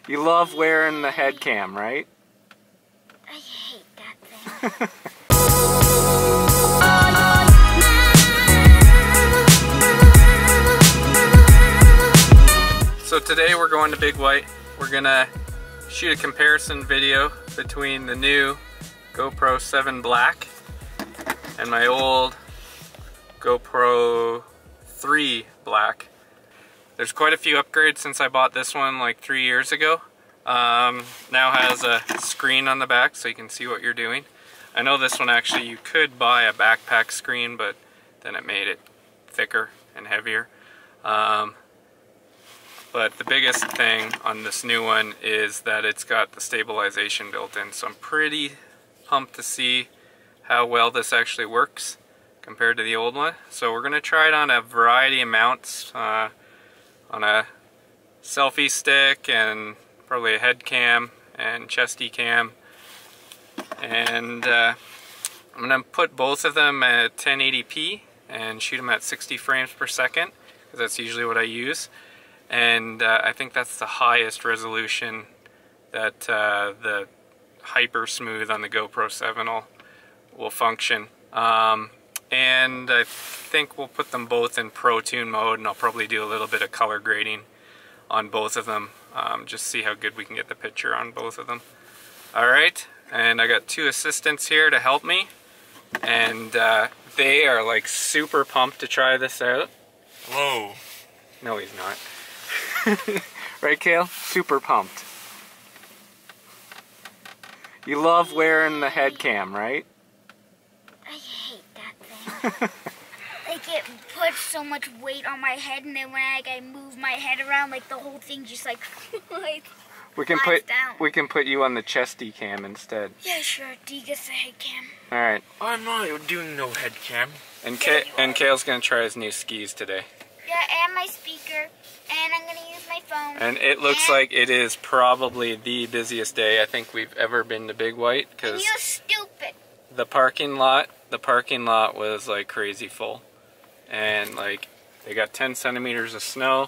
You love wearing the head cam, right? I hate that thing. So today we're going to Big White. We're gonna shoot a comparison video between the new GoPro 7 Black and my old GoPro 3 Black. There's quite a few upgrades since I bought this one like 3 years ago. Now has a screen on the back so you can see what you're doing. I know this one actually you could buy a backpack screen, but then it made it thicker and heavier. But the biggest thing on this new one is that it's got the stabilization built in, so I'm pretty pumped to see how well this actually works compared to the old one. So we're going to try it on a variety of mounts, on a selfie stick and probably a head cam and chesty cam. And I'm going to put both of them at 1080p and shoot them at 60 frames per second, because that's usually what I use. And I think that's the highest resolution that the hyper smooth on the GoPro 7 will function. And I think we'll put them both in Pro Tune mode, and I'll probably do a little bit of color grading on both of them, just see how good we can get the picture on both of them. Alright, and I got two assistants here to help me, and they are like super pumped to try this out. Whoa. No, he's not. Right, Kale? Super pumped. You love wearing the head cam, right? I hate that thing. Like, it puts so much weight on my head, and then when I move my head around, like the whole thing just like we can put you on the chesty cam instead. Yeah, sure. D gets the head cam. All right. I'm not doing no head cam. And Kale's gonna try his new skis today. Yeah, and my speaker, and I'm gonna use my phone. And it looks like it is probably the busiest day I think we've ever been to Big White, because you're stupid. The parking lot was like crazy full, and like they got 10 centimeters of snow,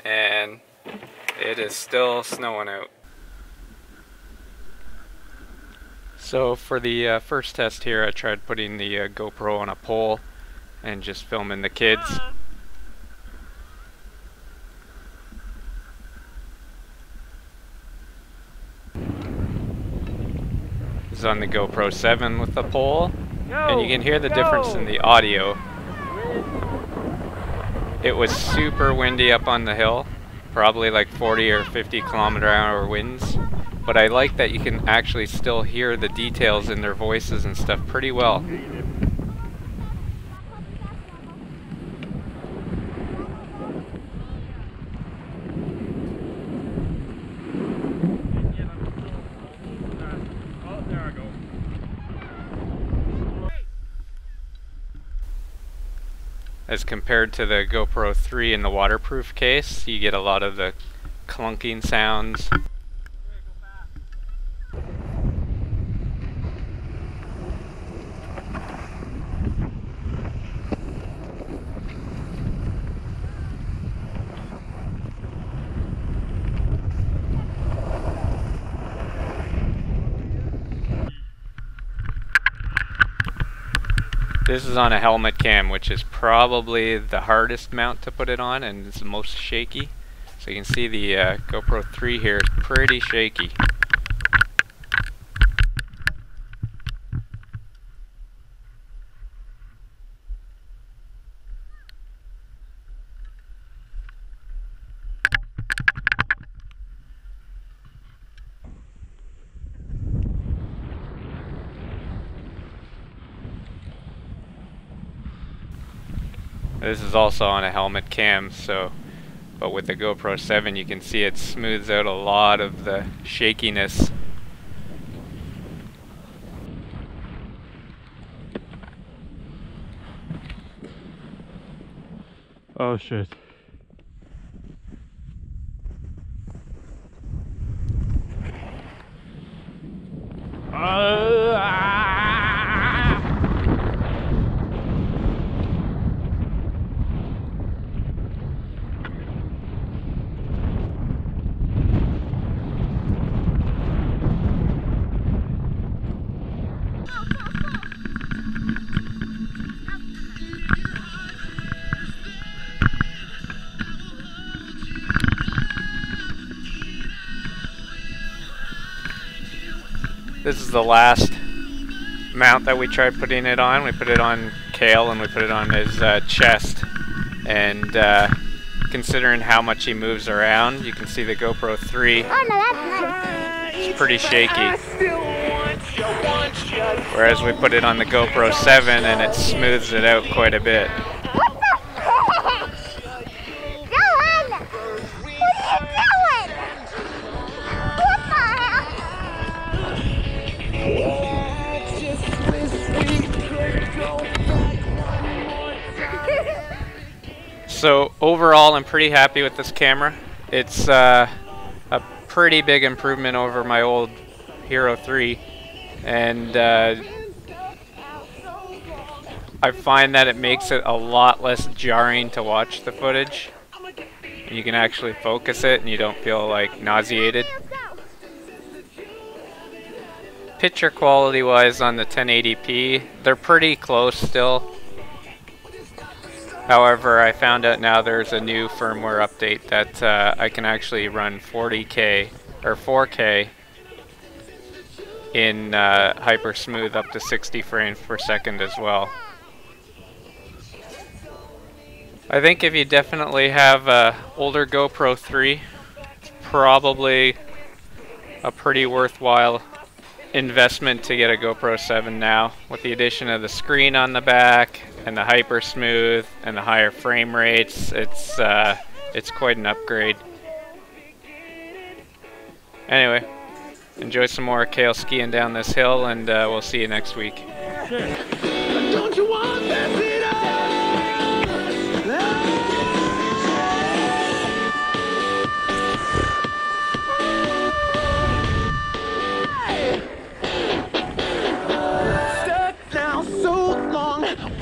and it is still snowing out. So for the first test here, I tried putting the GoPro on a pole and just filming the kids. This is on the GoPro 7 with the pole, and you can hear the difference in the audio. It was super windy up on the hill, probably like 40 or 50 kilometer-hour winds, but I like that you can actually still hear the details in their voices and stuff pretty well. As compared to the GoPro 3 in the waterproof case, you get a lot of the clunking sounds. This is on a helmet cam, which is probably the hardest mount to put it on, and it's the most shaky. So you can see the GoPro 3 here is pretty shaky. This is also on a helmet cam, but with the GoPro 7 you can see it smooths out a lot of the shakiness. Oh shit. This is the last mount that we tried putting it on. We put it on Kale and we put it on his chest. And considering how much he moves around, you can see the GoPro 3. Oh no, that's nice. It's pretty shaky. Whereas we put it on the GoPro 7 and it smooths it out quite a bit. What the heck? Dylan! What are you doing? What the hell? So overall, I'm pretty happy with this camera. It's a pretty big improvement over my old Hero 3, and I find that it makes it a lot less jarring to watch the footage. You can actually focus it and you don't feel like nauseated. Picture quality wise on the 1080p, they're pretty close still. However, I found out now there's a new firmware update that I can actually run 40K or 4K in hyper smooth up to 60 frames per second as well. I think if you definitely have a older GoPro 3, it's probably a pretty worthwhile investment to get a GoPro 7 now. With the addition of the screen on the back and the hyper smooth and the higher frame rates, it's quite an upgrade. Anyway, enjoy some more Kale skiing down this hill, and we'll see you next week. Don't you want that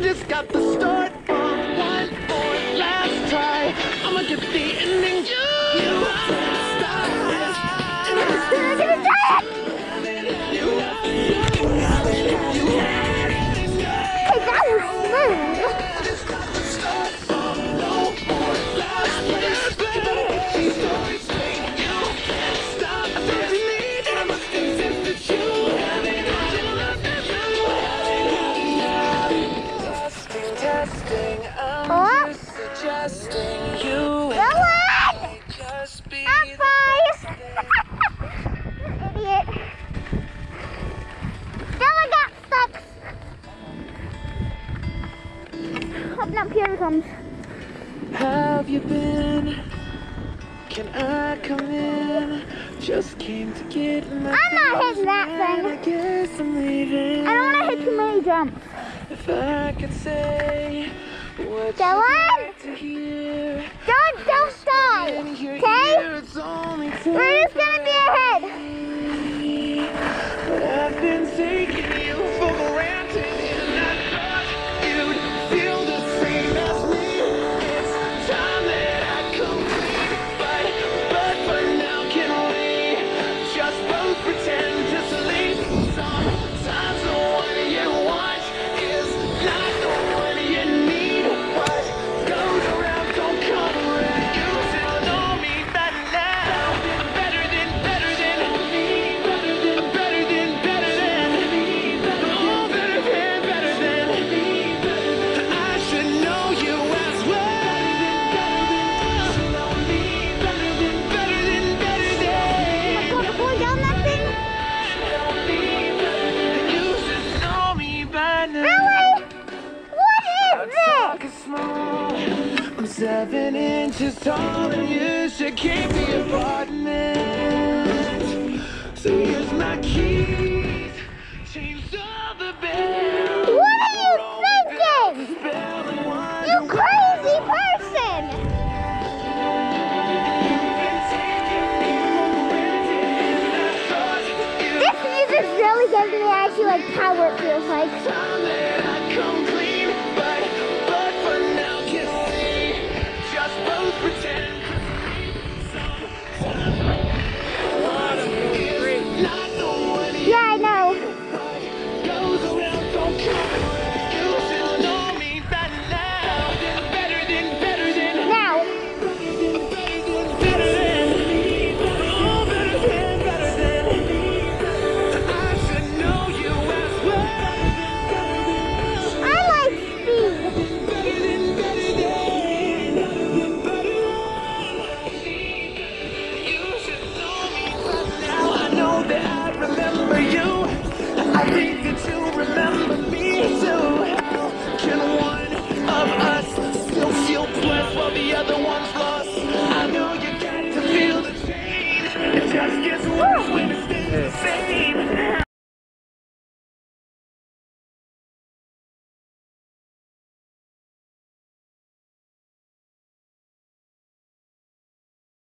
just got the start from one more last try. I'ma get the ending. You stop this. And I'm still gonna die. Hey, that was smooth. Just got the start from no more last place. You can't stop this. And I must insist that you have it. I'm just suggesting you just be Idiot. Dylan got stuck. Open up, here it comes. Have you been? Can I come in? Just came to get my I'm not hitting that thing. I guess I'm leaving. I don't want to hit too many jumps. If I could say what Dylan? you'd like to hear. Don't die, okay? We're just gonna be ahead. But I've been taking you for granted, and I thought you'd feel the same as me. It's time that I complete, but for now, can we just both pretend to sleep? Sometimes the one you want is not the one you need. What goes around don't come around. You still know me better now. Better than me. Better than oh, better than I should know you as well. Better than Going down that thing? you should know me by now. Really? What is Talk this? is small. I'm 7 inches tall and you should keep me apartment. So here's my keys. Change all the bells. What are you thinking? You crazy person! This music's really giving me actually like power, it feels like. Time that I come